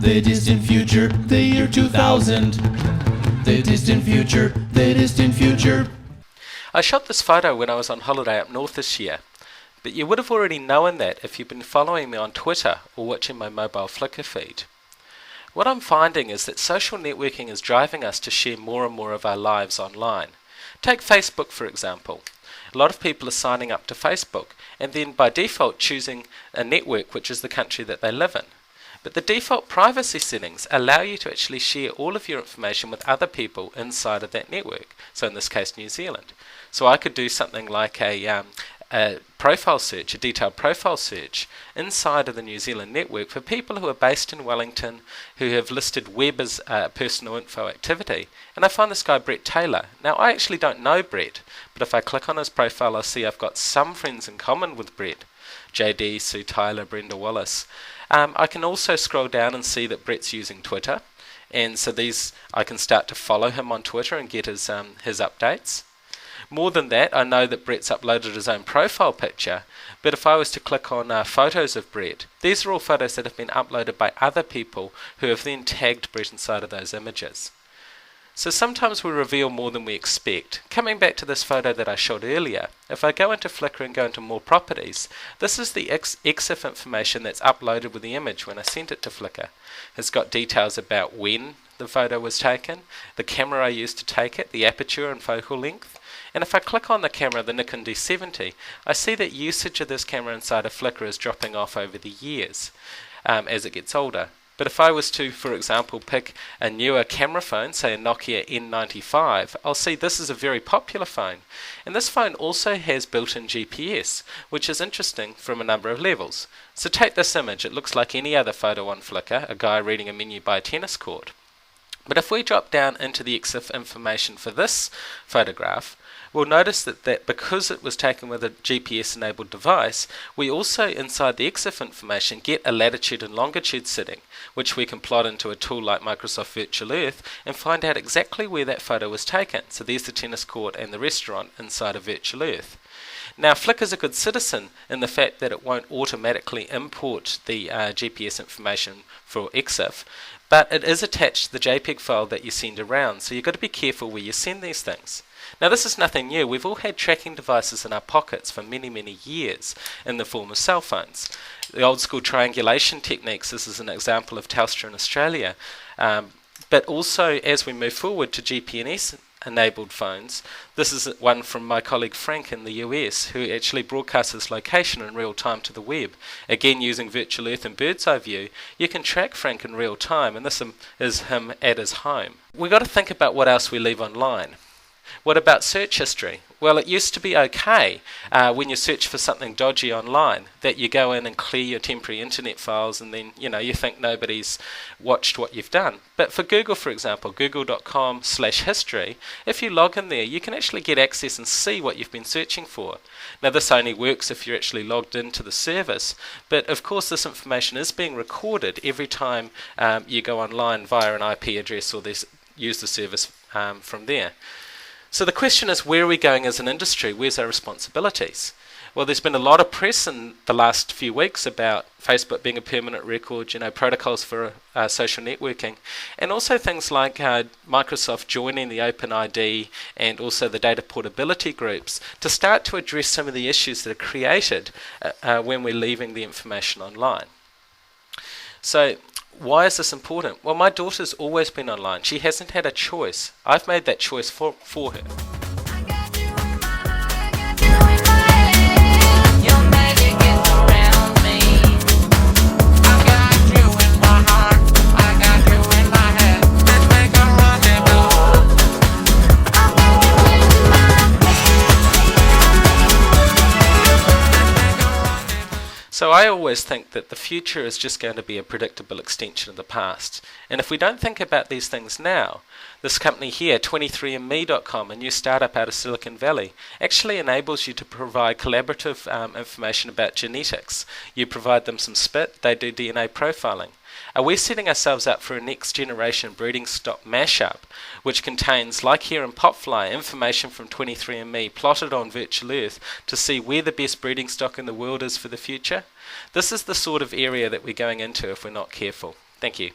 the distant future, the year 2000. The distant future, the distant future. I shot this photo when I was on holiday up north this year, but you would have already known that if you've been following me on Twitter or watching my mobile Flickr feed. What I'm finding is that social networking is driving us to share more and more of our lives online. Take Facebook for example. A lot of people are signing up to Facebook and then by default choosing a network which is the country that they live in. But the default privacy settings allow you to actually share all of your information with other people inside of that network. So in this case New Zealand. So I could do something like a profile search, a detailed profile search inside of the New Zealand network for people who are based in Wellington who have listed web as personal info activity. And I find this guy Brett Taylor. Now I actually don't know Brett, but if I click on his profile I'll see I've got some friends in common with Brett. JD, Sue Tyler, Brenda Wallace. I can also scroll down and see that Brett's using Twitter, and so I can start to follow him on Twitter and get his updates. More than that, I know that Brett's uploaded his own profile picture, but if I was to click on photos of Brett, these are all photos that have been uploaded by other people who have then tagged Brett inside of those images. So sometimes we reveal more than we expect. Coming back to this photo that I shot earlier, if I go into Flickr and go into more properties, this is the EXIF information that's uploaded with the image when I sent it to Flickr. It's got details about when the photo was taken, the camera I used to take it, the aperture and focal length. And if I click on the camera, the Nikon D70, I see that usage of this camera inside of Flickr is dropping off over the years as it gets older. But if I was to, for example, pick a newer camera phone, say a Nokia N95, I'll see this is a very popular phone. And this phone also has built-in GPS, which is interesting from a number of levels. So take this image, it looks like any other photo on Flickr, a guy reading a menu by a tennis court. But if we drop down into the EXIF information for this photograph, we'll notice that because it was taken with a GPS-enabled device, we also, inside the EXIF information, get a latitude and longitude setting, which we can plot into a tool like Microsoft Virtual Earth and find out exactly where that photo was taken. So there's the tennis court and the restaurant inside of Virtual Earth. Now, Flickr's a good citizen in the fact that it won't automatically import the GPS information for EXIF, but it is attached to the JPEG file that you send around, so you've got to be careful where you send these things. Now this is nothing new. We've all had tracking devices in our pockets for many, many years in the form of cell phones. The old school triangulation techniques, this is an example of Telstra in Australia, but also as we move forward to GPS enabled phones, this is one from my colleague Frank in the US who actually broadcasts his location in real time to the web. Again, using Virtual Earth and Bird's Eye View, you can track Frank in real time, and this is him at his home. We've got to think about what else we leave online. What about search history? Well, it used to be okay when you search for something dodgy online that you go in and clear your temporary internet files and then you think nobody's watched what you've done. But for Google, for example, google.com/history, if you log in there, you can actually get access and see what you've been searching for. Now, this only works if you're actually logged into the service, but of course this information is being recorded every time you go online via an IP address or use the service from there. So the question is, where are we going as an industry? Where's our responsibilities? Well, there's been a lot of press in the last few weeks about Facebook being a permanent record, protocols for social networking, and also things like Microsoft joining the OpenID and also the data portability groups to start to address some of the issues that are created when we're leaving the information online. So, why is this important? Well, my daughter's always been online. She hasn't had a choice. I've made that choice for her. So I always think that the future is just going to be a predictable extension of the past. And if we don't think about these things now, this company here, 23andme.com, a new startup out of Silicon Valley, actually enables you to provide collaborative information about genetics. You provide them some spit, they do DNA profiling. Are we setting ourselves up for a next generation breeding stock mashup, which contains, like here in Popfly, information from 23andMe plotted on Virtual Earth to see where the best breeding stock in the world is for the future? This is the sort of area that we're going into if we're not careful. Thank you.